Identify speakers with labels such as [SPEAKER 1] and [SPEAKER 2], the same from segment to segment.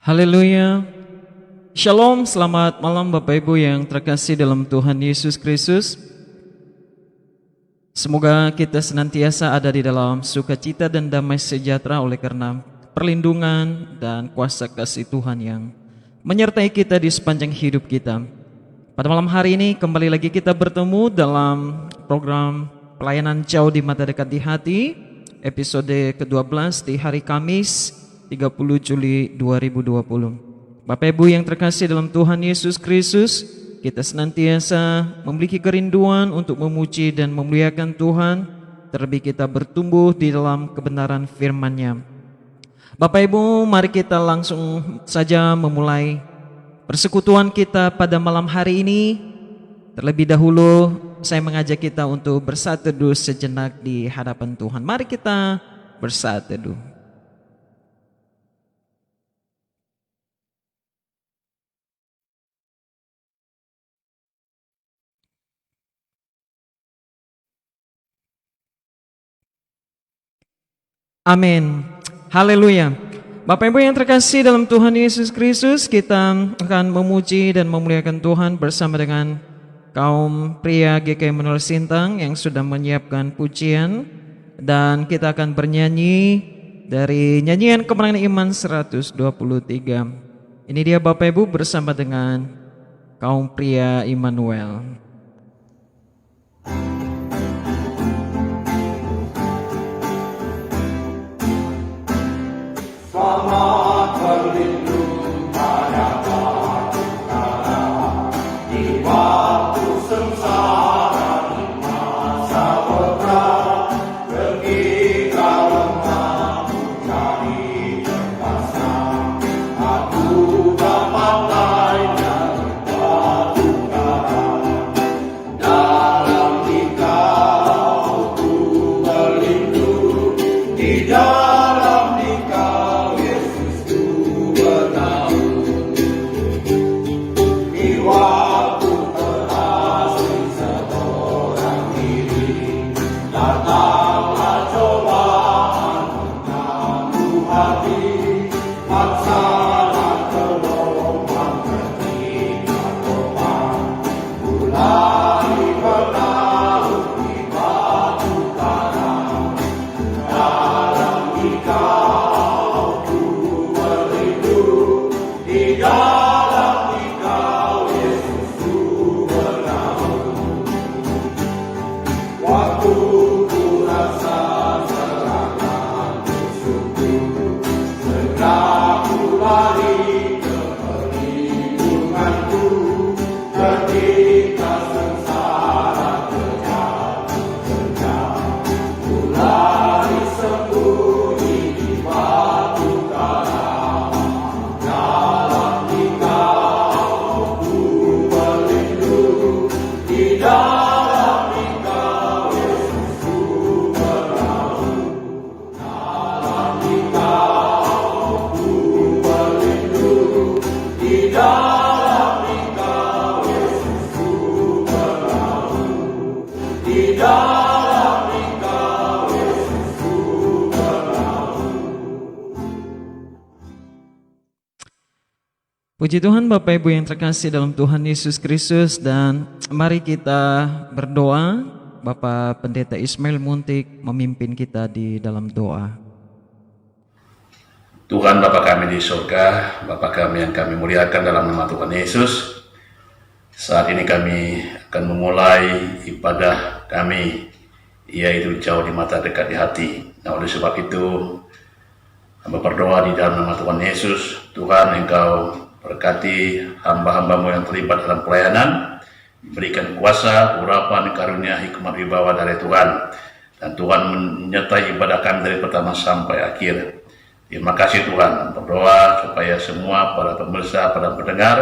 [SPEAKER 1] Haleluya. Shalom, selamat malam Bapak Ibu yang terkasih dalam Tuhan Yesus Kristus. Semoga kita senantiasa ada di dalam sukacita dan damai sejahtera oleh karena perlindungan dan kuasa kasih Tuhan yang menyertai kita di sepanjang hidup kita. Pada malam hari ini kembali lagi kita bertemu dalam program pelayanan jauh di mata dekat di hati, episode ke-12 di hari Kamis 30 Juli 2020. Bapak Ibu yang terkasih dalam Tuhan Yesus Kristus, kita senantiasa memiliki kerinduan untuk memuji dan memuliakan Tuhan, terlebih kita bertumbuh di dalam kebenaran firman-Nya. Bapak Ibu, mari kita langsung saja memulai persekutuan kita pada malam hari ini. Terlebih dahulu saya mengajak kita untuk bersatu teduh sejenak di hadapan Tuhan. Mari kita bersatu teduh. Amin. Haleluya. Bapak Ibu yang terkasih dalam Tuhan Yesus Kristus, kita akan memuji dan memuliakan Tuhan bersama dengan kaum pria GKI Menara Sintang yang sudah menyiapkan pujian, dan kita akan bernyanyi dari nyanyian Kemenangan Iman 123. Ini dia Bapak Ibu bersama dengan kaum pria Immanuel.
[SPEAKER 2] Selamat berlindung pada waktu kala, di waktu sengsara, di masa berperang, ketika lemah mencari lepaskan. Aku dapat lainnya batu karang, dalam Dikau ku berlindung, di dalam Dikau
[SPEAKER 1] Puji Tuhan Bapak Ibu yang terkasih dalam Tuhan Yesus Kristus, dan mari kita berdoa. Bapak Pendeta Ismail Muntik memimpin kita di dalam doa.
[SPEAKER 3] Tuhan Bapa kami di surga, Bapa kami yang kami muliakan dalam nama Tuhan Yesus, saat ini kami akan memulai ibadah kami, yaitu jauh di mata dekat di hati. Nah, oleh sebab itu hamba berdoa di dalam nama Tuhan Yesus. Tuhan, Engkau berkati hamba-hambamu yang terlibat dalam pelayanan, berikan kuasa, urapan, karunia, hikmat, wibawa dari Tuhan, dan Tuhan menyertai ibadah kami dari pertama sampai akhir. Terima kasih Tuhan. Berdoa supaya semua para pemirsa, para pendengar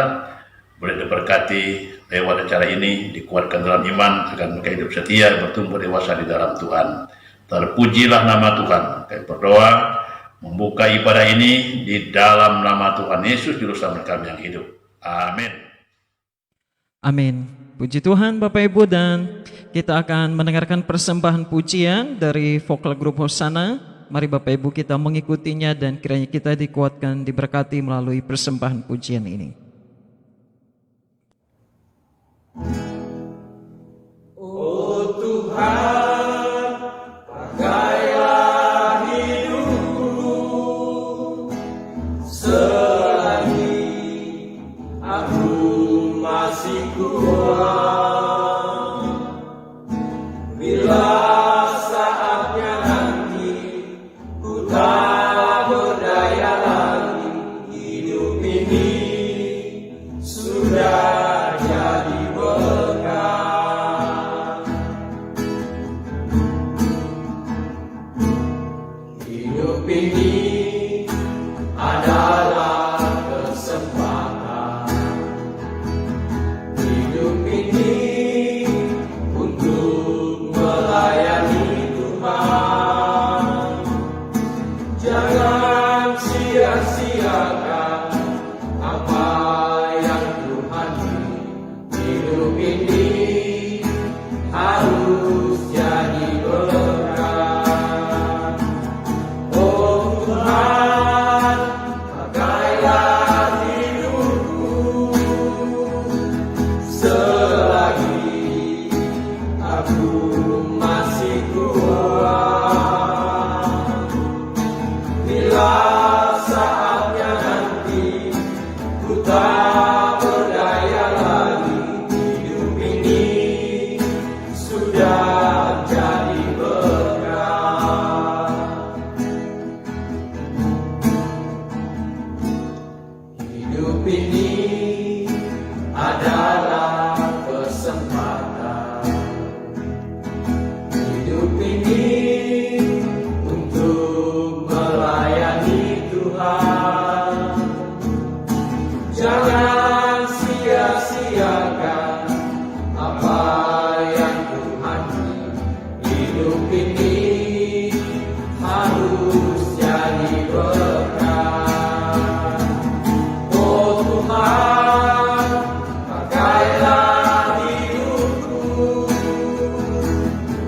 [SPEAKER 3] boleh diberkati lewat acara ini, dikuatkan dalam iman, akan mereka hidup setia, bertumbuh dewasa di dalam Tuhan. Terpujilah nama Tuhan. Kami berdoa membuka ibadah ini di dalam nama Tuhan Yesus, Juru Selamat kami yang hidup. Amin.
[SPEAKER 1] Amin. Puji Tuhan Bapak Ibu, dan kita akan mendengarkan persembahan pujian dari vokal grup Hosana Mari Bapak Ibu kita mengikutinya dan kiranya kita dikuatkan, diberkati melalui persembahan pujian ini.
[SPEAKER 2] Oh Tuhan, pakailah hidupku selagi aku masih kuat. Bila saatnya nanti ku tak berdaya lagi, hidup ini sudah jadi berkat. Hidup ini adalah kesempatan. Hidup ini untuk melayani Tuhan. Jangan sia-siakan apa yang Tuhan beri. Hidup ini harus jadi berkat. Oh Tuhan, pakailah hidupku selagi aku masih kuat. Bila saatnya nanti ku tak berdaya lagi, hidup ini sudah jadi berkat. Hidup ini adalah kesempatan. Hidup ini untuk melayani Tuhan. Jangan sia-siakan apa yang Tuhan beri. Hidup ini harus jadi berkat. Oh Tuhan, pakailah hidupku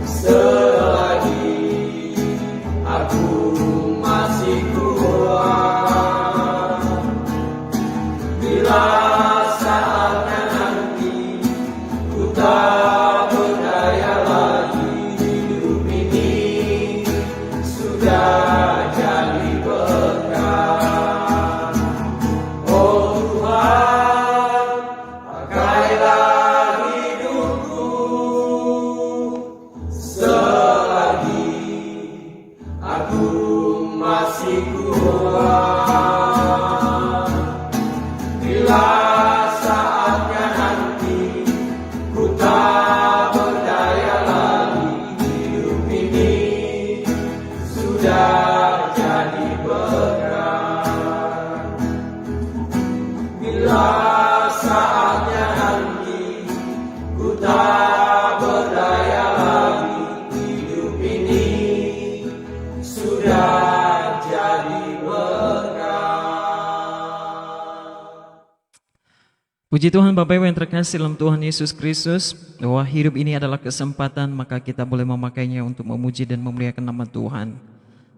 [SPEAKER 2] selagi aku masih kuat. Bila saatnya nanti ku tak berdaya lagi, hidup ini sudah jadi berkat. Oh Tuhan, pakailah hidupku selagi aku masih kuat. Bila saatnya nanti ku tak berdaya lagi, hidup ini sudah jadi berkat. Bila saatnya nanti ku tak berdaya lagi, hidup ini sudah jadi berkat.
[SPEAKER 1] Puji Tuhan Bapak Ibu yang terkasih dalam Tuhan Yesus Kristus, bahwa hidup ini adalah kesempatan, maka kita boleh memakainya untuk memuji dan memuliakan nama Tuhan.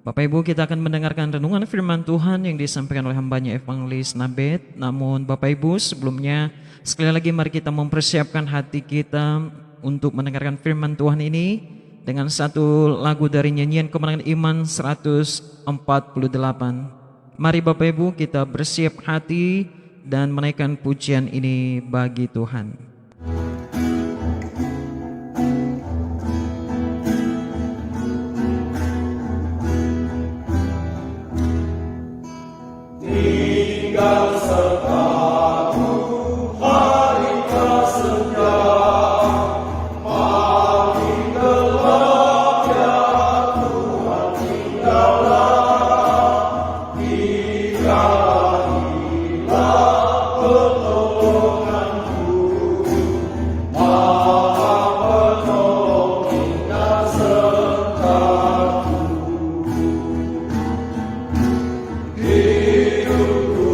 [SPEAKER 1] Bapak Ibu, kita akan mendengarkan renungan firman Tuhan yang disampaikan oleh hambanya Evangelis Nabet. Namun Bapak Ibu, sebelumnya sekali lagi mari kita mempersiapkan hati kita untuk mendengarkan firman Tuhan ini dengan satu lagu dari nyanyian Kemenangan Iman 148. Mari Bapak Ibu kita bersiap hati dan menaikkan pujian ini bagi Tuhan.
[SPEAKER 2] Tinggal sertamu hari kesekian, paling gelap ya Tuhan tinggallah, tinggallah pertolonganku, Maha penolong dan sertaku. Hidupku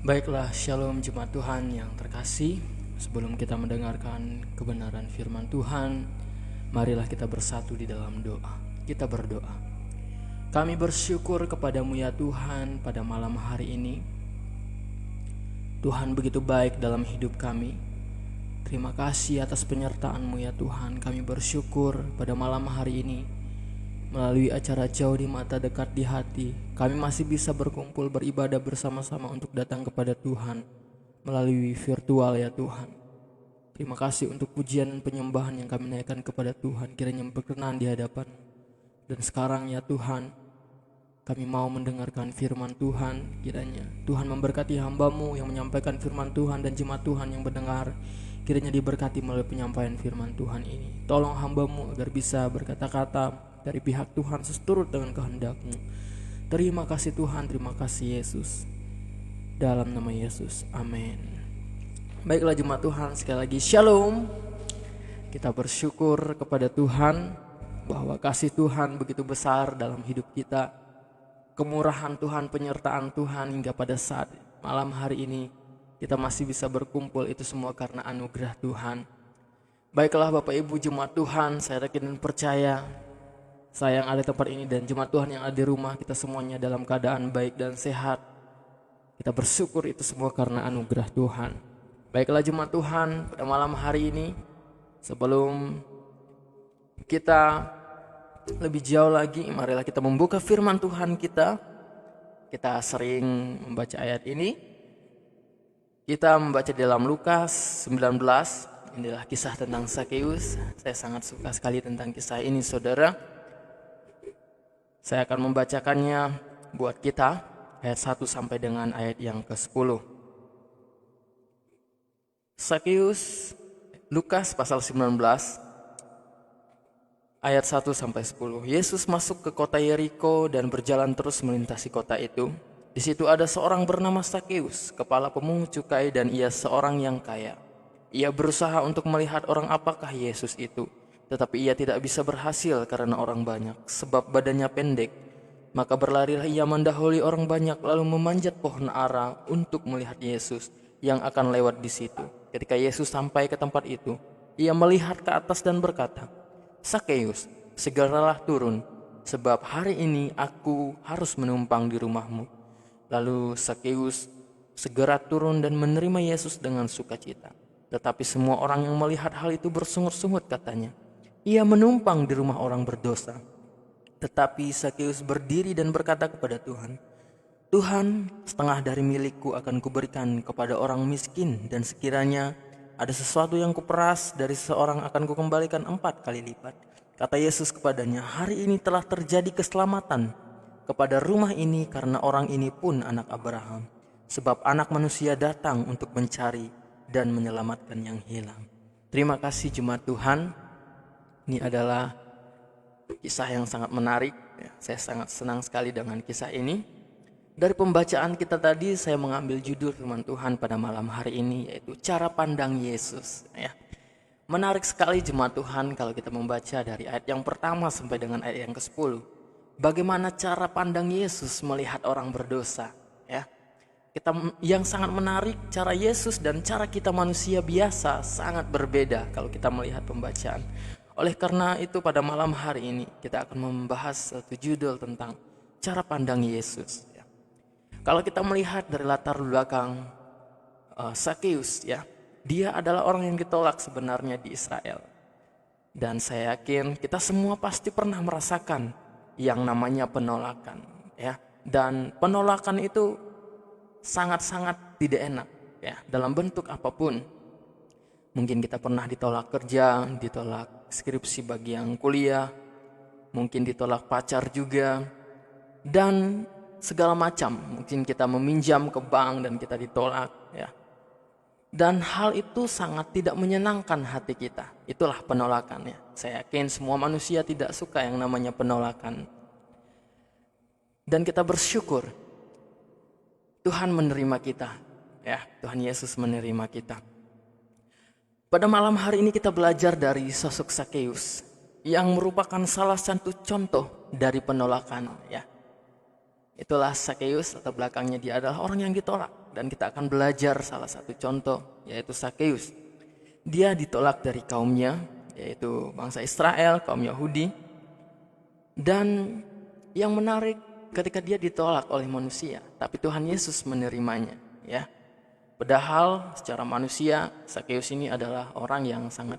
[SPEAKER 4] Baiklah, shalom jemaat Tuhan yang terkasih. Sebelum kita mendengarkan kebenaran firman Tuhan, marilah kita bersatu di dalam doa. Kita berdoa. Kami bersyukur kepadamu ya Tuhan pada malam hari ini. Tuhan begitu baik dalam hidup kami. Terima kasih atas penyertaan-Mu ya Tuhan. Kami bersyukur pada malam hari ini. Melalui acara Jauh di Mata Dekat di Hati, kami masih bisa berkumpul beribadah bersama-sama untuk datang kepada Tuhan melalui virtual ya Tuhan. Terima kasih untuk pujian dan penyembahan yang kami naikkan kepada Tuhan, kiranya berkenan di hadapan. Dan sekarang ya Tuhan, kami mau mendengarkan firman Tuhan. Kiranya Tuhan memberkati hamba-Mu yang menyampaikan firman Tuhan, dan jemaat Tuhan yang mendengar, kiranya diberkati melalui penyampaian firman Tuhan ini. Tolong hamba-Mu agar bisa berkata-kata dari pihak Tuhan seturut dengan kehendak-Mu. Terima kasih Tuhan, terima kasih Yesus. Dalam nama Yesus, amin. Baiklah jemaat Tuhan, sekali lagi shalom. Kita bersyukur kepada Tuhan bahwa kasih Tuhan begitu besar dalam hidup kita. Kemurahan Tuhan, penyertaan Tuhan hingga pada saat malam hari ini kita masih bisa berkumpul, itu semua karena anugerah Tuhan. Baiklah Bapak Ibu jemaat Tuhan, saya yakin dan percaya saya yang ada di tempat ini dan jemaat Tuhan yang ada di rumah, kita semuanya dalam keadaan baik dan sehat. Kita bersyukur itu semua karena anugerah Tuhan. Baiklah jemaat Tuhan, pada malam hari ini, sebelum kita lebih jauh lagi, marilah kita membuka firman Tuhan kita. Kita sering membaca ayat ini. Kita membaca dalam Lukas 19. Inilah kisah tentang Sakeus. Saya sangat suka sekali tentang kisah ini, saudara. Saya akan membacakannya buat kita, ayat 1 sampai dengan ayat yang ke-10. Sakeus, Lukas pasal 19, ayat 1 sampai 10. Yesus masuk ke kota Yeriko dan berjalan terus melintasi kota itu. Di situ ada seorang bernama Sakeus, kepala pemungut cukai, dan ia seorang yang kaya. Ia berusaha untuk melihat orang apakah Yesus itu, tetapi ia tidak bisa berhasil karena orang banyak, sebab badannya pendek. Maka berlarilah ia mendahului orang banyak, lalu memanjat pohon ara untuk melihat Yesus yang akan lewat di situ. Ketika Yesus sampai ke tempat itu, ia melihat ke atas dan berkata, "Sakeus, segeralah turun, sebab hari ini aku harus menumpang di rumahmu." Lalu Sakeus segera turun dan menerima Yesus dengan sukacita. Tetapi semua orang yang melihat hal itu bersungut-sungut katanya, "Ia menumpang di rumah orang berdosa." Tetapi Sakeus berdiri dan berkata kepada Tuhan, "Tuhan, setengah dari milikku akan kuberikan kepada orang miskin, dan sekiranya ada sesuatu yang kuperas dari seseorang akan kukembalikan 4 kali lipat." Kata Yesus kepadanya, "Hari ini telah terjadi keselamatan kepada rumah ini, karena orang ini pun anak Abraham. Sebab anak manusia datang untuk mencari dan menyelamatkan yang hilang." Terima kasih jemaat Tuhan. Ini adalah kisah yang sangat menarik. Saya sangat senang sekali dengan kisah ini. Dari pembacaan kita tadi, saya mengambil judul firman Tuhan pada malam hari ini, yaitu cara pandang Yesus. Menarik sekali jemaat Tuhan kalau kita membaca dari ayat yang pertama sampai dengan ayat yang ke-10. Bagaimana cara pandang Yesus melihat orang berdosa. Yang sangat menarik, cara Yesus dan cara kita manusia biasa sangat berbeda kalau kita melihat pembacaan. Oleh karena itu pada malam hari ini kita akan membahas satu judul tentang cara pandang Yesus. Kalau kita melihat dari latar belakang Sakeus, dia adalah orang yang ditolak sebenarnya di Israel. Dan saya yakin kita semua pasti pernah merasakan yang namanya penolakan. Dan penolakan itu sangat-sangat tidak enak, dalam bentuk apapun. Mungkin kita pernah ditolak kerja, ditolak skripsi bagi yang kuliah, mungkin ditolak pacar juga, dan segala macam. Mungkin kita meminjam ke bank dan kita ditolak. Dan hal itu sangat tidak menyenangkan hati kita. Itulah penolakan. Saya yakin semua manusia tidak suka yang namanya penolakan. Dan kita bersyukur Tuhan menerima kita. Ya, Tuhan Yesus menerima kita. Pada malam hari ini kita belajar dari sosok Sakeus yang merupakan salah satu contoh dari penolakan, ya. Itulah Sakeus, latar belakangnya dia adalah orang yang ditolak, dan kita akan belajar salah satu contoh, yaitu Sakeus. Dia ditolak dari kaumnya, yaitu bangsa Israel, kaum Yahudi. Dan yang menarik, ketika dia ditolak oleh manusia, tapi Tuhan Yesus menerimanya, ya. Padahal secara manusia, Sakeus ini adalah orang yang sangat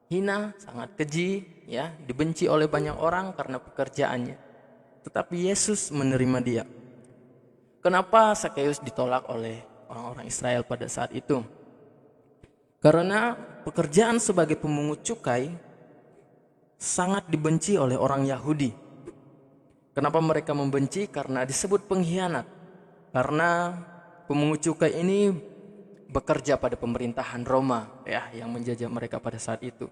[SPEAKER 4] hina, sangat keji, ya, dibenci oleh banyak orang karena pekerjaannya. Tetapi Yesus menerima dia. Kenapa Sakeus ditolak oleh orang-orang Israel pada saat itu? Karena pekerjaan sebagai pemungut cukai sangat dibenci oleh orang Yahudi. Kenapa mereka membenci? Karena disebut pengkhianat. Karena pemungut cukai ini bekerja pada pemerintahan Roma, ya, yang menjajah mereka pada saat itu.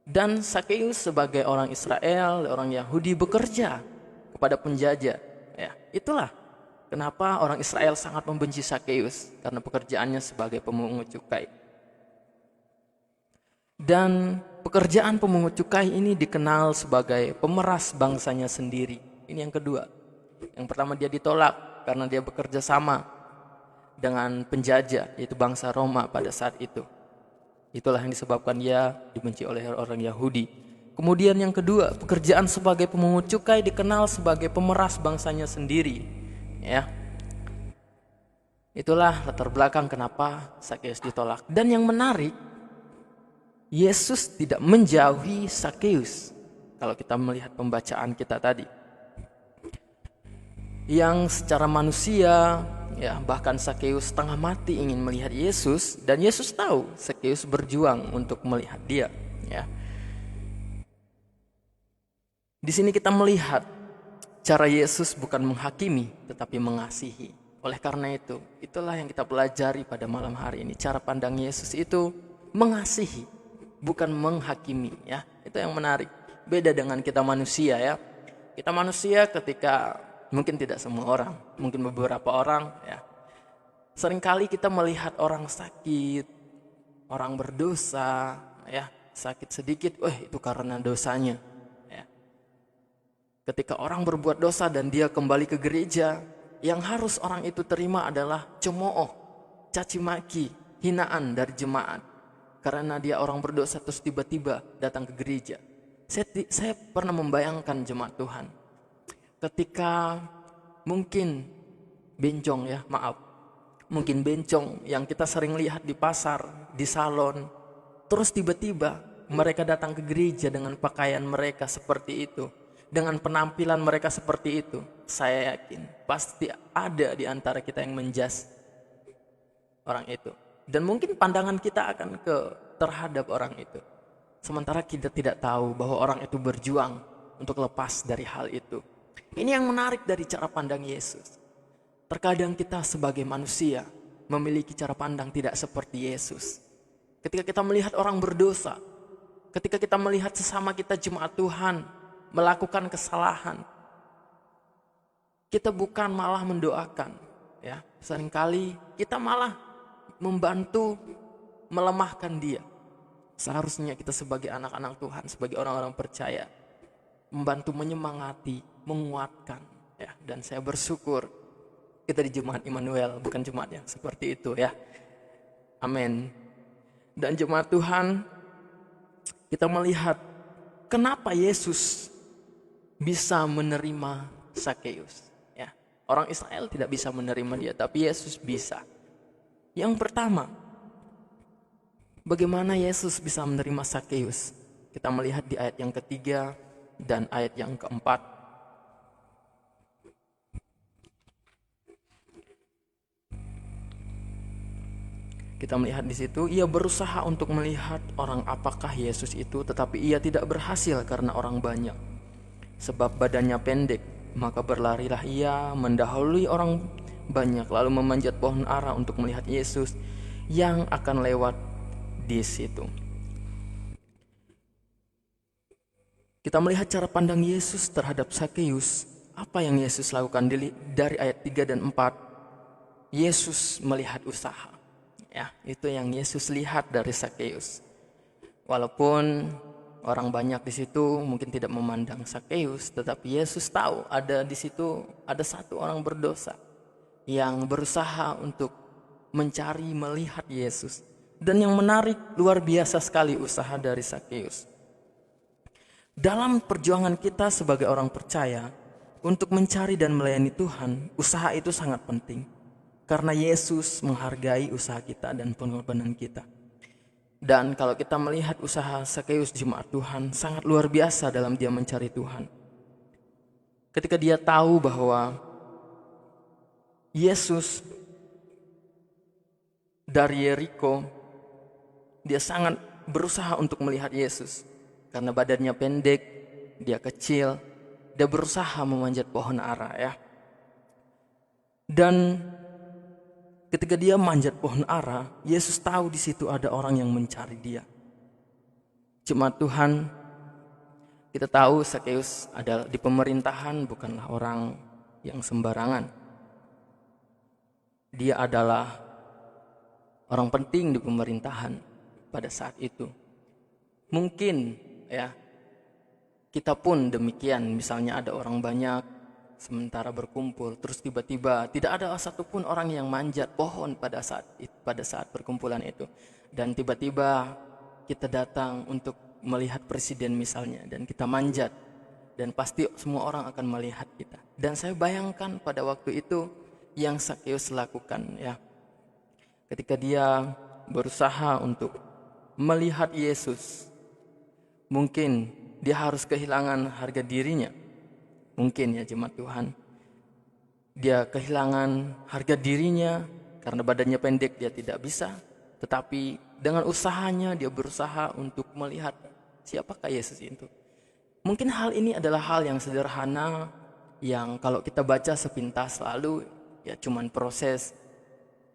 [SPEAKER 4] Dan Sakeus sebagai orang Israel, orang Yahudi bekerja kepada penjajah, ya. Itulah kenapa orang Israel sangat membenci Sakeus, karena pekerjaannya sebagai pemungut cukai. Dan pekerjaan pemungut cukai ini dikenal sebagai pemeras bangsanya sendiri. Ini yang kedua. Yang pertama, dia ditolak karena dia bekerja sama dengan penjajah, yaitu bangsa Roma pada saat itu. Itulah yang disebabkan dia dibenci oleh orang Yahudi. Kemudian yang kedua, pekerjaan sebagai pemungut cukai dikenal sebagai pemeras bangsanya sendiri, ya. Itulah latar belakang kenapa Sakeus ditolak. Dan yang menarik, Yesus tidak menjauhi Sakeus. Kalau kita melihat pembacaan kita tadi, yang secara manusia, ya, bahkan Sakeus setengah mati ingin melihat Yesus, dan Yesus tahu Sakeus berjuang untuk melihat dia, ya. Di sini kita melihat cara Yesus bukan menghakimi tetapi mengasihi. Oleh karena itu, itulah yang kita pelajari pada malam hari ini. Cara pandang Yesus itu mengasihi, bukan menghakimi, ya. Itu yang menarik. Beda dengan kita manusia, ya. Kita manusia ketika, mungkin tidak semua orang, mungkin beberapa orang, ya, seringkali kita melihat orang sakit, orang berdosa, ya, sakit sedikit, itu karena dosanya, ya. Ketika orang berbuat dosa dan dia kembali ke gereja, yang harus orang itu terima adalah cemooh, caci maki, hinaan dari jemaat. Karena dia orang berdosa terus tiba-tiba datang ke gereja. Saya pernah membayangkan jemaat Tuhan, ketika mungkin bencong, ya, mungkin bencong yang kita sering lihat di pasar, di salon, terus tiba-tiba mereka datang ke gereja dengan pakaian mereka seperti itu, dengan penampilan mereka seperti itu. Saya yakin pasti ada di antara kita yang menjas orang itu. Dan mungkin pandangan kita akan terhadap orang itu. Sementara kita tidak tahu bahwa orang itu berjuang untuk lepas dari hal itu. Ini yang menarik dari cara pandang Yesus. Terkadang kita sebagai manusia memiliki cara pandang tidak seperti Yesus. Ketika kita melihat orang berdosa, ketika kita melihat sesama kita jemaat Tuhan melakukan kesalahan, kita bukan malah mendoakan, ya. Seringkali kita malah membantu melemahkan dia. Seharusnya kita sebagai anak-anak Tuhan, sebagai orang-orang percaya, membantu menyemangati, menguatkan, ya. Dan saya bersyukur kita di Jemaat Immanuel, bukan jemaat yang seperti itu, ya. Amin. Dan jemaat Tuhan, kita melihat kenapa Yesus bisa menerima Sakeus, ya. Orang Israel tidak bisa menerima dia, tapi Yesus bisa. Yang pertama, bagaimana Yesus bisa menerima Sakeus? Kita melihat di ayat yang ketiga dan ayat yang keempat. Kita melihat di situ, ia berusaha untuk melihat orang apakah Yesus itu, tetapi ia tidak berhasil karena orang banyak. Sebab badannya pendek, maka berlarilah ia mendahului orang banyak, lalu memanjat pohon ara untuk melihat Yesus yang akan lewat di situ. Kita melihat cara pandang Yesus terhadap Sakeus apa yang Yesus lakukan dari ayat 3 dan 4? Yesus melihat usaha. Ya, itu yang Yesus lihat dari Sakeus. Walaupun orang banyak di situ mungkin tidak memandang Sakeus, tetapi Yesus tahu ada di situ ada satu orang berdosa yang berusaha untuk mencari melihat Yesus. Dan yang menarik, luar biasa sekali usaha dari Sakeus. Dalam perjuangan kita sebagai orang percaya untuk mencari dan melayani Tuhan, usaha itu sangat penting. Karena Yesus menghargai usaha kita dan pengorbanan kita. Dan kalau kita melihat usaha Sakeus jemaat Tuhan, sangat luar biasa dalam dia mencari Tuhan. Ketika dia tahu bahwa Yesus dari Yeriko, dia sangat berusaha untuk melihat Yesus. Karena badannya pendek, dia kecil, dia berusaha memanjat pohon ara ya. Dan ketika dia manjat pohon ara, Yesus tahu di situ ada orang yang mencari dia. Jemaat Tuhan, kita tahu Sakeus adalah di pemerintahan bukanlah orang yang sembarangan. Dia adalah orang penting di pemerintahan pada saat itu. Mungkin ya, kita pun demikian. Misalnya ada orang banyak sementara berkumpul, terus tiba-tiba tidak ada satupun orang yang manjat pohon pada saat perkumpulan itu. Dan tiba-tiba kita datang untuk melihat presiden misalnya, dan kita manjat, dan pasti semua orang akan melihat kita. Dan saya bayangkan pada waktu itu yang Sakeus lakukan ya, ketika dia berusaha untuk melihat Yesus, mungkin dia harus kehilangan harga dirinya. Mungkin ya jemaat Tuhan, dia kehilangan harga dirinya karena badannya pendek, dia tidak bisa. Tetapi dengan usahanya dia berusaha untuk melihat siapakah Yesus itu. Mungkin hal ini adalah hal yang sederhana, yang kalau kita baca sepintas lalu ya cuman proses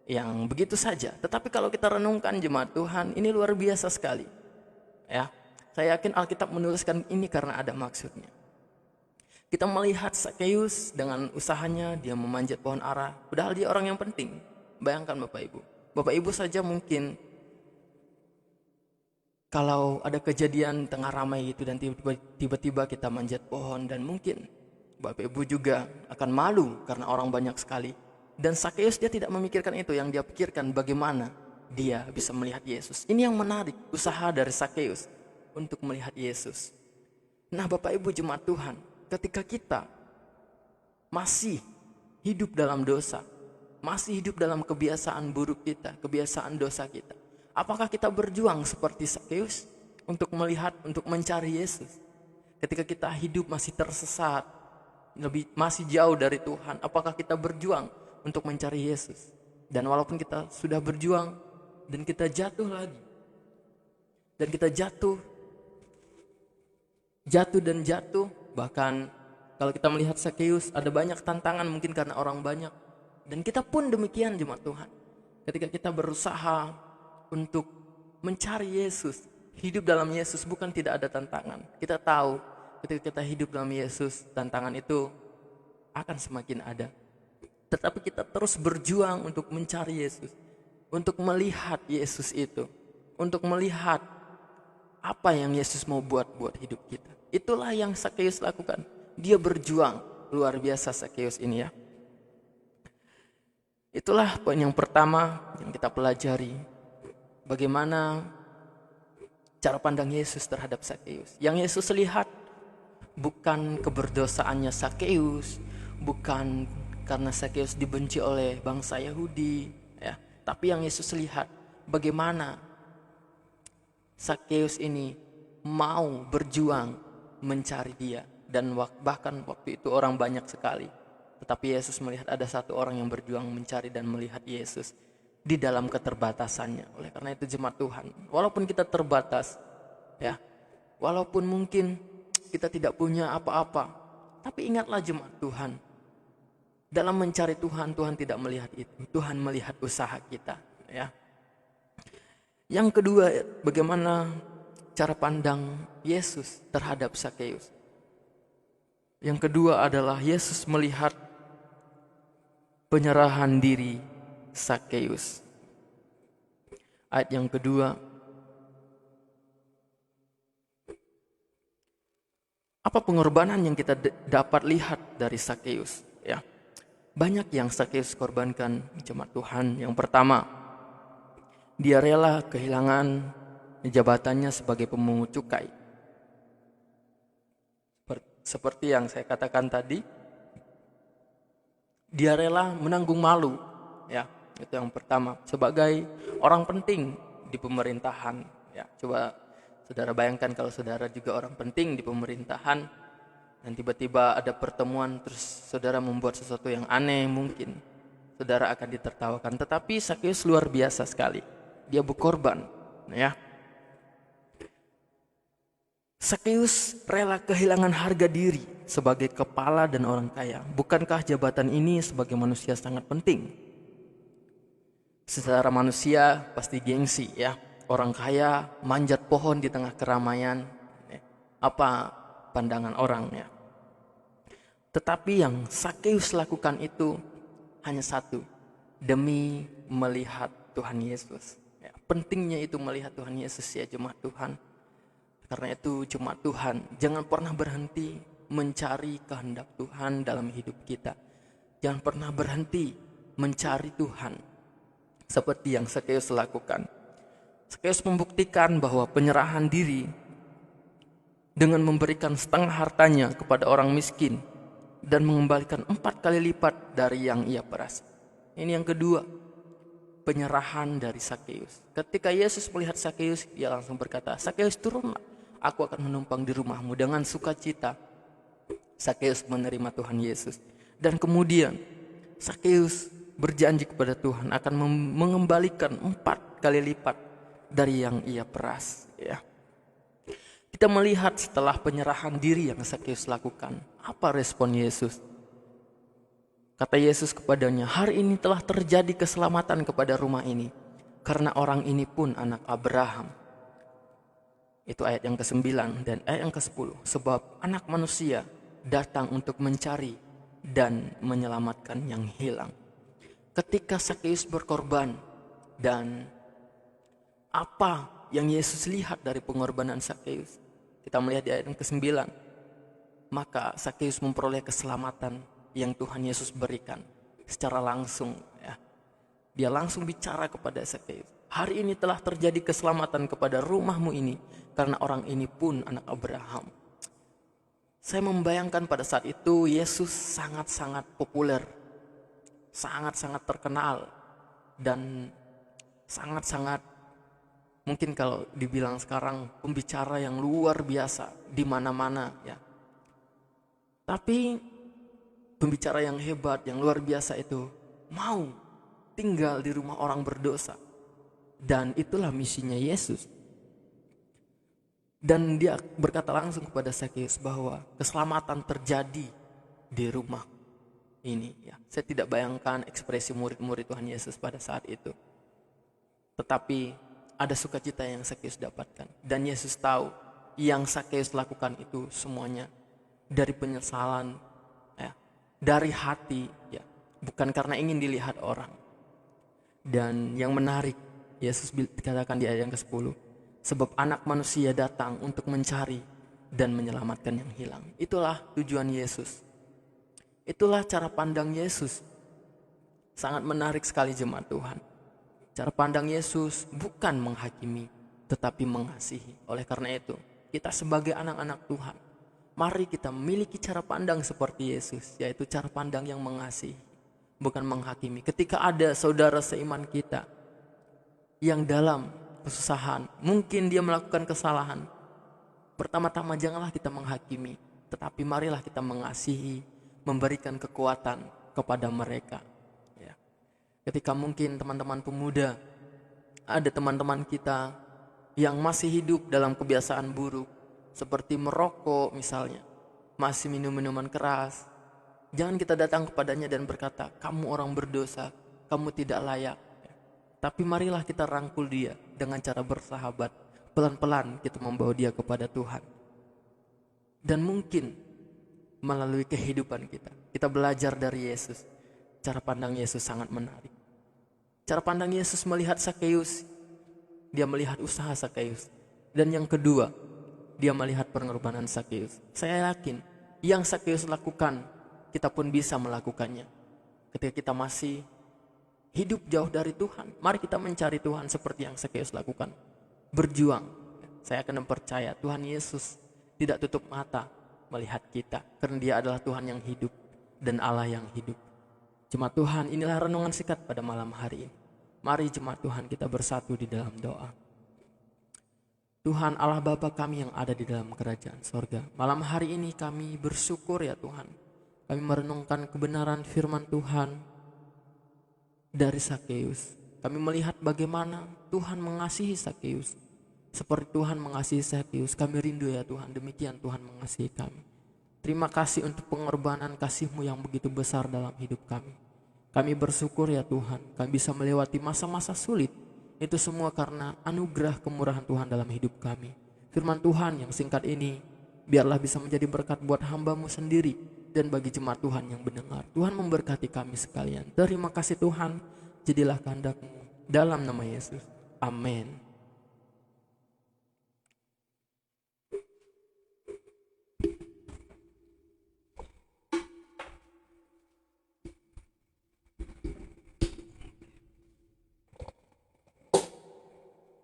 [SPEAKER 4] yang begitu saja. Tetapi kalau kita renungkan jemaat Tuhan, ini luar biasa sekali ya. Saya yakin Alkitab menuliskan ini karena ada maksudnya. Kita melihat Sakeus dengan usahanya, dia memanjat pohon ara, padahal dia orang yang penting. Bayangkan Bapak Ibu. Bapak Ibu saja mungkin kalau ada kejadian tengah ramai gitu dan tiba-tiba kita manjat pohon, dan mungkin Bapak Ibu juga akan malu karena orang banyak sekali. Dan Sakeus dia tidak memikirkan itu, yang dia pikirkan bagaimana dia bisa melihat Yesus. Ini yang menarik, usaha dari Sakeus untuk melihat Yesus. Nah Bapak Ibu jemaat Tuhan, ketika kita masih hidup dalam dosa, masih hidup dalam kebiasaan buruk kita, kebiasaan dosa kita, apakah kita berjuang seperti Sakeus untuk melihat, untuk mencari Yesus? Ketika kita hidup masih tersesat, masih jauh dari Tuhan, apakah kita berjuang untuk mencari Yesus? Dan walaupun kita sudah berjuang dan kita jatuh lagi, dan kita jatuh, bahkan kalau kita melihat Sakeus ada banyak tantangan mungkin karena orang banyak, dan kita pun demikian jemaat Tuhan. Ketika kita berusaha untuk mencari Yesus, hidup dalam Yesus, bukan tidak ada tantangan. Kita tahu ketika kita hidup dalam Yesus, tantangan itu akan semakin ada. Tetapi kita terus berjuang untuk mencari Yesus, untuk melihat Yesus itu, untuk melihat apa yang Yesus mau buat hidup kita. Itulah yang Sakeus lakukan. Dia berjuang luar biasa Sakeus ini ya. Itulah poin yang pertama yang kita pelajari. Bagaimana cara pandang Yesus terhadap Sakeus. Yang Yesus lihat bukan keberdosaannya Sakeus, bukan karena Sakeus dibenci oleh bangsa Yahudi ya, tapi yang Yesus lihat bagaimana Sakeus ini mau berjuang mencari dia. Dan bahkan waktu itu orang banyak sekali, tetapi Yesus melihat ada satu orang yang berjuang mencari dan melihat Yesus di dalam keterbatasannya. Oleh karena itu jemaat Tuhan, walaupun kita terbatas ya, walaupun mungkin kita tidak punya apa-apa, tapi ingatlah jemaat Tuhan, dalam mencari Tuhan, Tuhan tidak melihat itu. Tuhan melihat usaha kita ya. Yang kedua, bagaimana cara pandang Yesus terhadap Sakeus. Yang kedua adalah Yesus melihat penyerahan diri Sakeus. Ayat yang kedua, apa pengorbanan yang kita dapat lihat dari Sakeus? Ya, banyak yang Sakeus korbankan jemaat Tuhan. Yang pertama, dia rela kehilangan jabatannya sebagai pemungut cukai. Seperti yang saya katakan tadi, dia rela menanggung malu, ya, itu yang pertama, sebagai orang penting di pemerintahan. Ya, coba saudara bayangkan kalau saudara juga orang penting di pemerintahan dan tiba-tiba ada pertemuan terus saudara membuat sesuatu yang aneh, mungkin saudara akan ditertawakan. Tetapi Sakeus luar biasa sekali, dia berkorban, ya. Sakeus rela kehilangan harga diri sebagai kepala dan orang kaya. Bukankah jabatan ini sebagai manusia sangat penting? Secara manusia pasti gengsi, ya. Orang kaya manjat pohon di tengah keramaian. Apa pandangan orang, ya. Tetapi yang Sakeus lakukan itu hanya satu, demi melihat Tuhan Yesus. Ya, pentingnya itu melihat Tuhan Yesus, ya jemaat Tuhan. Karena itu jemaat Tuhan, jangan pernah berhenti mencari kehendak Tuhan dalam hidup kita. Jangan pernah berhenti mencari Tuhan seperti yang Sakeus lakukan. Sakeus membuktikan bahwa penyerahan diri dengan memberikan setengah hartanya kepada orang miskin dan mengembalikan 4 kali lipat dari yang ia peras. Ini yang kedua, penyerahan dari Sakeus. Ketika Yesus melihat Sakeus, dia langsung berkata, "Sakeus, turunlah. Aku akan menumpang di rumahmu." Dengan sukacita Sakeus menerima Tuhan Yesus. Dan kemudian Sakeus berjanji kepada Tuhan akan mengembalikan 4 kali lipat dari yang ia peras, ya. Kita melihat setelah penyerahan diri yang Sakeus lakukan, apa respon Yesus? Kata Yesus kepadanya, "Hari ini telah terjadi keselamatan kepada rumah ini, karena orang ini pun anak Abraham." Itu ayat yang ke-9 dan ayat yang ke-10. Sebab anak manusia datang untuk mencari dan menyelamatkan yang hilang. Ketika Sakeus berkorban, dan apa yang Yesus lihat dari pengorbanan Sakeus? Kita melihat di ayat yang ke-9. Maka Sakeus memperoleh keselamatan yang Tuhan Yesus berikan secara langsung, ya. Dia langsung bicara kepada Sakeus, "Hari ini telah terjadi keselamatan kepada rumahmu ini, karena orang ini pun anak Abraham." Saya membayangkan pada saat itu Yesus sangat-sangat populer, sangat-sangat terkenal, dan sangat-sangat, mungkin kalau dibilang sekarang, pembicara yang luar biasa di mana-mana, ya. Tapi pembicara yang hebat, yang luar biasa itu mau tinggal di rumah orang berdosa. Dan itulah misinya Yesus. Dan dia berkata langsung kepada Sakeus bahwa keselamatan terjadi di rumah ini, ya. Saya tidak bayangkan ekspresi murid-murid Tuhan Yesus pada saat itu. Tetapi ada sukacita yang Sakeus dapatkan. Dan Yesus tahu yang Sakeus lakukan itu semuanya dari penyesalan, ya, dari hati, ya, bukan karena ingin dilihat orang. Dan yang menarik, Yesus dikatakan di ayat yang ke-10, sebab anak manusia datang untuk mencari dan menyelamatkan yang hilang. Itulah tujuan Yesus. Itulah cara pandang Yesus. Sangat menarik sekali jemaat Tuhan. Cara pandang Yesus bukan menghakimi, tetapi mengasihi. Oleh karena itu, kita sebagai anak-anak Tuhan, mari kita memiliki cara pandang seperti Yesus, yaitu cara pandang yang mengasihi, bukan menghakimi. Ketika ada saudara seiman kita yang dalam kesusahan, mungkin dia melakukan kesalahan, pertama-tama janganlah kita menghakimi, tetapi marilah kita mengasihi, memberikan kekuatan kepada mereka. Ya. Ketika mungkin teman-teman pemuda, ada teman-teman kita yang masih hidup dalam kebiasaan buruk, seperti merokok misalnya, masih minum minuman keras, jangan kita datang kepadanya dan berkata, "Kamu orang berdosa, kamu tidak layak." Tapi marilah kita rangkul dia dengan cara bersahabat. Pelan-pelan kita membawa dia kepada Tuhan. Dan mungkin melalui kehidupan kita. Kita belajar dari Yesus. Cara pandang Yesus sangat menarik. Cara pandang Yesus melihat Sakeus, dia melihat usaha Sakeus. Dan yang kedua, dia melihat pengorbanan Sakeus. Saya yakin yang Sakeus lakukan, kita pun bisa melakukannya. Ketika kita masih hidup jauh dari Tuhan, mari kita mencari Tuhan seperti yang Sakeus lakukan. Berjuang. Saya akan percaya Tuhan Yesus tidak tutup mata melihat kita, karena dia adalah Tuhan yang hidup dan Allah yang hidup. Jemaat Tuhan, inilah renungan singkat pada malam hari ini. Mari jemaat Tuhan kita bersatu di dalam doa. Tuhan Allah Bapa kami yang ada di dalam kerajaan sorga, malam hari ini kami bersyukur ya Tuhan. Kami merenungkan kebenaran firman Tuhan dari Sakeus. Kami melihat bagaimana Tuhan mengasihi Sakeus. Seperti Tuhan mengasihi Sakeus, kami rindu ya Tuhan, demikian Tuhan mengasihi kami. Terima kasih untuk pengorbanan kasih-Mu yang begitu besar dalam hidup kami. Kami bersyukur ya Tuhan, kami bisa melewati masa-masa sulit. Itu semua karena anugerah kemurahan Tuhan dalam hidup kami. Firman Tuhan yang singkat ini, biarlah bisa menjadi berkat buat hamba-Mu sendiri dan bagi jemaat Tuhan yang mendengar. Tuhan memberkati kami sekalian. Terima kasih Tuhan, jadilah kehendak-Mu. Dalam nama Yesus, amin.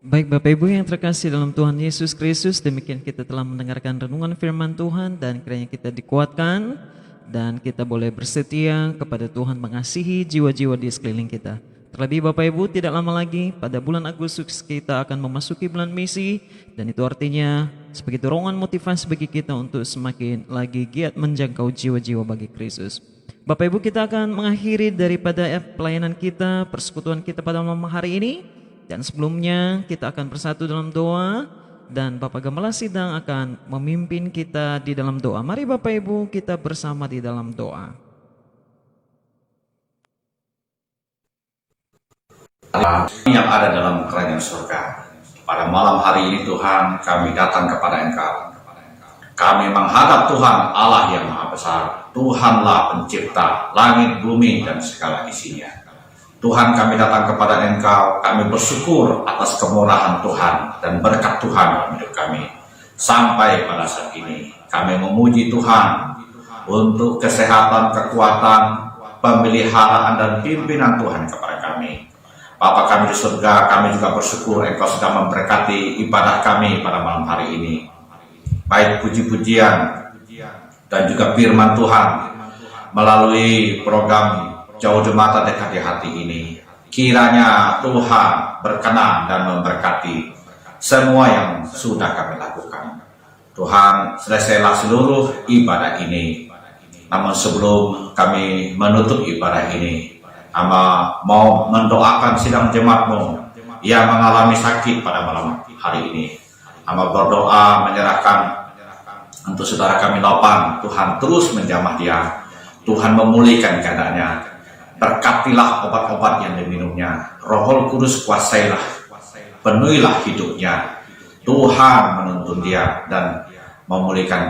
[SPEAKER 1] Baik Bapak Ibu yang terkasih dalam Tuhan Yesus Kristus, demikian kita telah mendengarkan renungan firman Tuhan dan kiranya kita dikuatkan dan kita boleh bersetia kepada Tuhan mengasihi jiwa-jiwa di sekeliling kita. Terlebih Bapak Ibu, tidak lama lagi pada bulan Agustus kita akan memasuki bulan misi, dan itu artinya sebagai dorongan motivasi bagi kita untuk semakin lagi giat menjangkau jiwa-jiwa bagi Kristus. Bapak Ibu, kita akan mengakhiri daripada pelayanan kita, persekutuan kita pada malam hari ini. Dan sebelumnya kita akan bersatu dalam doa dan Bapak Gembala Sidang akan memimpin kita di dalam doa. Mari Bapak Ibu kita bersama di dalam doa.
[SPEAKER 5] Yang ada dalam kerajaan surga, pada malam hari ini Tuhan kami datang kepada Engkau. Kami menghadap Tuhan Allah yang Maha Besar. Tuhanlah pencipta langit, bumi dan segala isinya. Tuhan, kami datang kepada Engkau, kami bersyukur atas kemurahan Tuhan dan berkat Tuhan dalam hidup kami. Sampai pada saat ini, kami memuji Tuhan untuk kesehatan, kekuatan, pemeliharaan dan pimpinan Tuhan kepada kami. Bapa kami di surga, kami juga bersyukur Engkau sudah memberkati ibadah kami pada malam hari ini. Baik puji-pujian dan juga firman Tuhan melalui program Jauh di Mata Dekat di Hati ini. Kiranya Tuhan berkenan dan memberkati semua yang sudah kami lakukan. Tuhan, selesailah seluruh ibadah ini. Namun sebelum kami menutup ibadah ini, Hamba mau mendoakan sidang jemaat-Mu yang mengalami sakit pada malam hari ini. Hamba berdoa menyerahkan untuk saudara kami Lopan, Tuhan terus menjamah dia. Tuhan memulihkan keadaannya. Berkatilah obat-obat yang diminumnya. Roh Kudus kuasailah, penuhilah hidupnya. Tuhan menuntun dia dan memberikan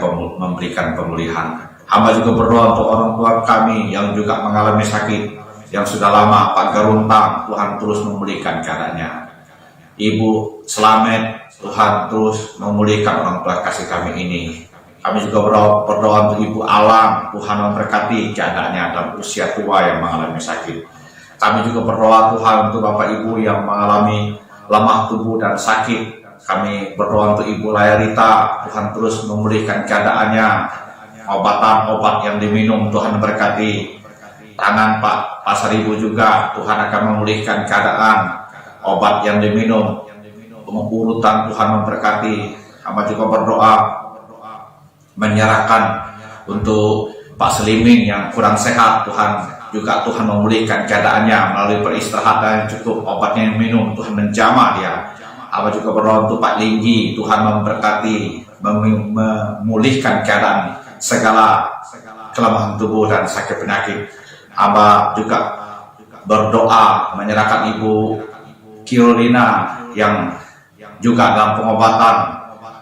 [SPEAKER 5] pemulihan. Hamba juga berdoa untuk orang tua kami yang juga mengalami sakit, yang sudah lama, Pak Garuntang, Tuhan terus memulihkan keadaannya. Ibu Slamet, Tuhan terus memulihkan orang tua kasih kami ini. Kami juga berdoa untuk Ibu Alam, Tuhan memberkati keadaannya dalam usia tua yang mengalami sakit. Kami juga berdoa Tuhan untuk Bapak Ibu yang mengalami lemah tubuh dan sakit. Kami berdoa untuk Ibu Layarita, Tuhan terus memulihkan keadaannya. Obat yang diminum, Tuhan memberkati. Tangan Pak Pasaribu juga, Tuhan akan memulihkan keadaan. Obat yang diminum, urutan Tuhan memberkati. Hamba juga berdoa menyerahkan untuk Pak Selimin yang kurang sehat, Tuhan memulihkan keadaannya melalui peristirahatan yang cukup, obatnya yang minum, Tuhan menjamah dia. Hamba juga berdoa untuk Pak Linggi, Tuhan memberkati, memulihkan keadaan segala kelemahan tubuh dan sakit penyakit. Hamba juga berdoa menyerahkan Ibu Kirolina yang juga dalam pengobatan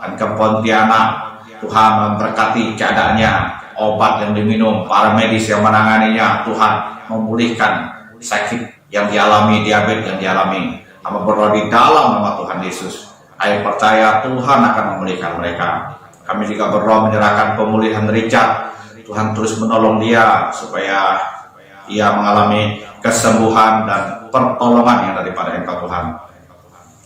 [SPEAKER 5] dan ke Pontianak. Tuhan memberkati keadaannya. obat yang diminum, para medis yang menanganinya, Tuhan memulihkan sakit yang dialami, diabetes yang dialami. Hamba berdoa di dalam nama Tuhan Yesus, saya percaya Tuhan akan memulihkan mereka. Kami juga berdoa menyerahkan pemulihan Richard. Tuhan terus menolong dia supaya ia mengalami kesembuhan dan pertolongan yang daripada Engkau Tuhan.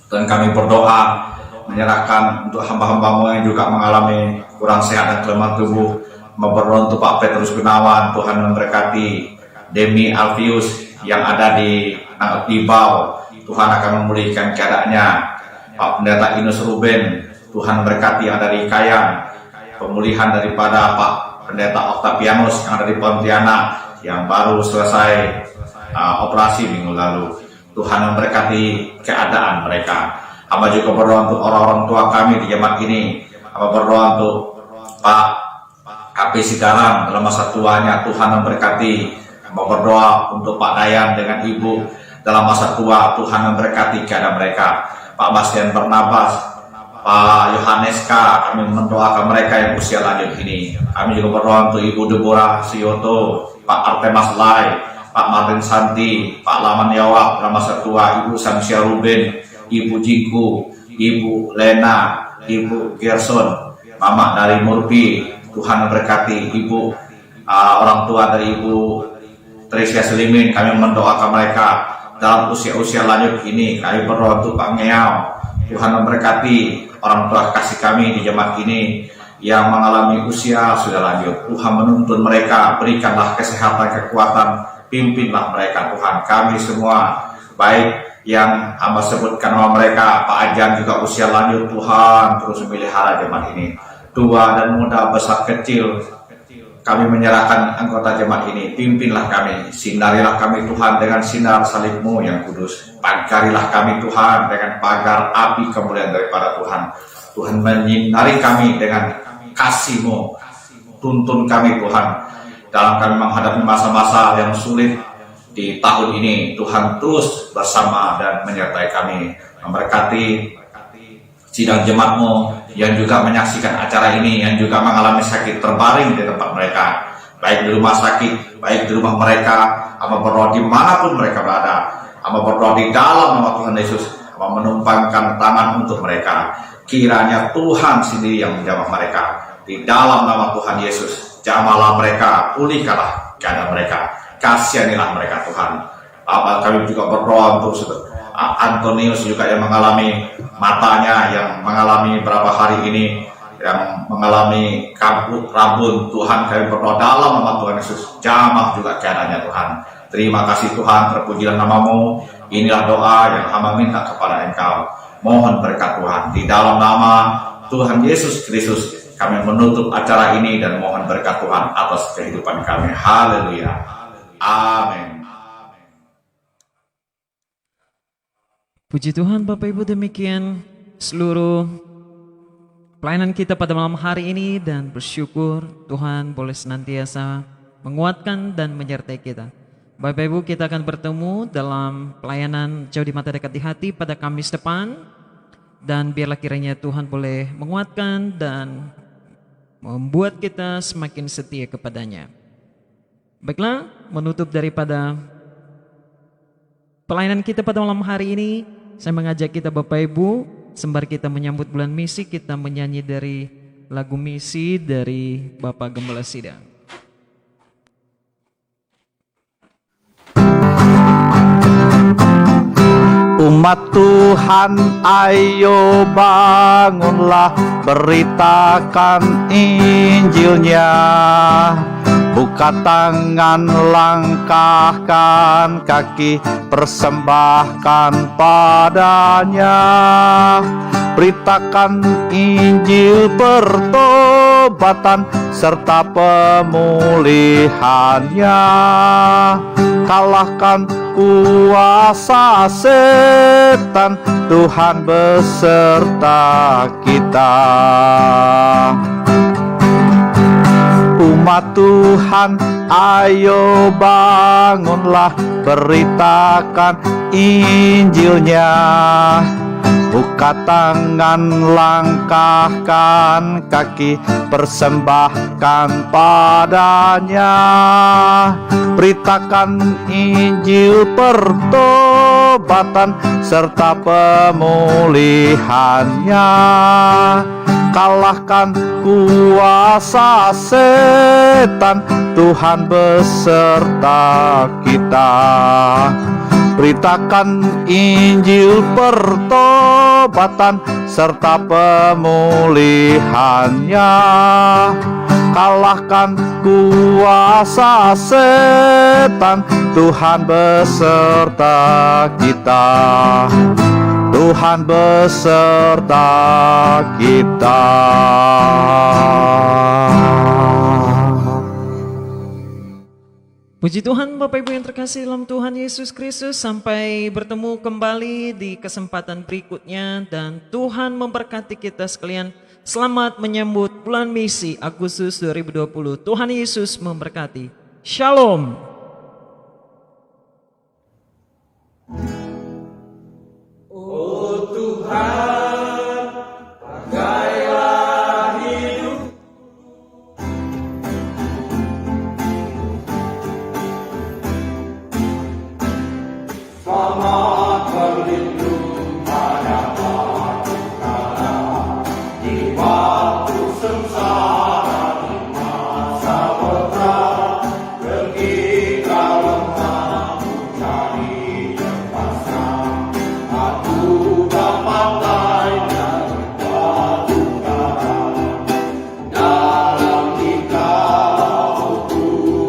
[SPEAKER 5] Dan kami berdoa menyerahkan untuk hamba-hambamu yang juga mengalami kurang sehat dan kelemahan tubuh. Berdoa untuk Pak Petrus Gunawan, Tuhan memberkati Demi Alfius yang ada di Bau, Tuhan akan memulihkan keadaannya. Pak Pendeta Inus Ruben, Tuhan memberkati yang ada di Kayang, pemulihan daripada Pak Pendeta Octavianus yang ada di Pontianak yang baru selesai operasi minggu lalu. Tuhan memberkati keadaan mereka. Hamba juga berdoa untuk orang-orang tua kami di jemaat ini. Hamba berdoa untuk Pak KP Sidaram dalam masa tuanya, Tuhan memberkati. Hamba berdoa untuk Pak Dayan dengan Ibu dalam masa tua, Tuhan memberkati keadaan mereka. Pak Bastian Barnabas, Pak Yohanes K, kami mendoakan mereka yang usia lanjut ini. Kami juga berdoa untuk Ibu Deborah Sioto, Pak Artemas Lai, Pak Martin Santi, Pak Laman Yawak dalam masa tua, Ibu Samsia Ruben, Ibu Jingku, Ibu Lena, Ibu Gerson, Mama dari Murpi. Tuhan memberkati Ibu, orang tua dari Ibu Tresia Selimin. Kami mendoakan mereka dalam usia-usia lanjut ini. Kami berdoa untuk Pak Ngeau. Tuhan memberkati orang tua kasih kami di jemaat ini yang mengalami usia sudah lanjut. Tuhan menuntun mereka, berikanlah kesehatan, kekuatan, pimpinlah mereka Tuhan. Kami semua, baik yang hamba sebutkan nama mereka, Pak Ajan juga usia lanjut, Tuhan terus memelihara jemaat ini. Tua dan muda, besar kecil, kami menyerahkan anggota jemaat ini. Pimpinlah kami, sinarilah kami Tuhan dengan sinar salib-Mu yang kudus. Pagarilah kami Tuhan dengan pagar api kemuliaan daripada Tuhan. Tuhan menyinari kami dengan kasih-Mu. Tuntun kami Tuhan dalam kami menghadapi masa-masa yang sulit di tahun ini. Tuhan terus bersama dan menyertai kami, memberkati sidang jemaat-Mu yang juga menyaksikan acara ini, yang juga mengalami sakit terbaring di tempat mereka, baik di rumah sakit, baik di rumah mereka. Hamba berdoa dimanapun mereka berada, hamba berdoa di dalam nama Tuhan Yesus, hamba menumpangkan tangan untuk mereka. Kiranya Tuhan sendiri yang menjamah mereka. Di dalam nama Tuhan Yesus, jamahlah mereka, pulihkanlah keadaan mereka, kasihanilah mereka Tuhan. Bapak, kami juga berdoa untuk Antonius juga yang mengalami matanya, yang mengalami berapa hari ini, yang mengalami kabut rabun. Tuhan, kami berdoa dalam nama Tuhan Yesus, jamah juga keadaannya Tuhan. Terima kasih Tuhan, terpujilah nama-Mu. Inilah doa yang hamba minta kepada Engkau. Mohon berkat Tuhan. Di dalam nama Tuhan Yesus Kristus kami menutup acara ini dan mohon berkat Tuhan atas kehidupan kami. Haleluya. Amin.
[SPEAKER 1] Puji Tuhan Bapak Ibu, demikian seluruh pelayanan kita pada malam hari ini, dan bersyukur Tuhan boleh senantiasa menguatkan dan menyertai kita. Bapak Ibu, kita akan bertemu dalam pelayanan Jauh di Mata Dekat di Hati pada Kamis depan, dan biarlah kiranya Tuhan boleh menguatkan dan membuat kita semakin setia kepadanya. Baiklah, menutup daripada pelayanan kita pada malam hari ini, saya mengajak kita Bapak Ibu, sembari kita menyambut bulan misi, kita menyanyi dari lagu misi dari Bapak Gembala Sidang.
[SPEAKER 6] Umat Tuhan, ayo bangunlah, beritakan Injilnya. Buka tangan, langkahkan kaki, persembahkan padanya. Beritakan Injil pertobatan serta pemulihannya. Kalahkan kuasa setan, Tuhan beserta kita. Umat Tuhan, ayo bangunlah, beritakan Injilnya. Buka tangan, langkahkan kaki, persembahkan padanya. Beritakan Injil pertobatan serta pemulihannya. Kalahkan kuasa setan, Tuhan beserta kita. Beritakan Injil pertobatan serta pemulihannya. Kalahkan kuasa setan, Tuhan beserta kita. Tuhan beserta kita.
[SPEAKER 1] Puji Tuhan, Bapak Ibu yang terkasih dalam Tuhan Yesus Kristus. Sampai bertemu kembali di kesempatan berikutnya, dan Tuhan memberkati kita sekalian. Selamat menyambut bulan misi Agustus 2020. Tuhan Yesus memberkati. Shalom.
[SPEAKER 2] Oh Tuhan, pakailah hidup selamat berlindung pada waktu kala, di waktu sengsara, di masa berat, ketika lemah mencari lepaskan. Aku dapat dari batu karang, dalam Dikau ku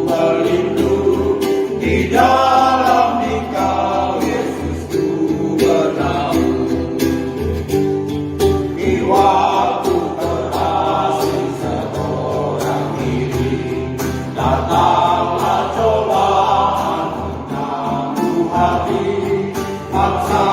[SPEAKER 2] berlindung, di dalam Dikau Yesus ku bernaung. Di waktu terasing seorang diri, datanglah cobaan mengganggu hati, paksa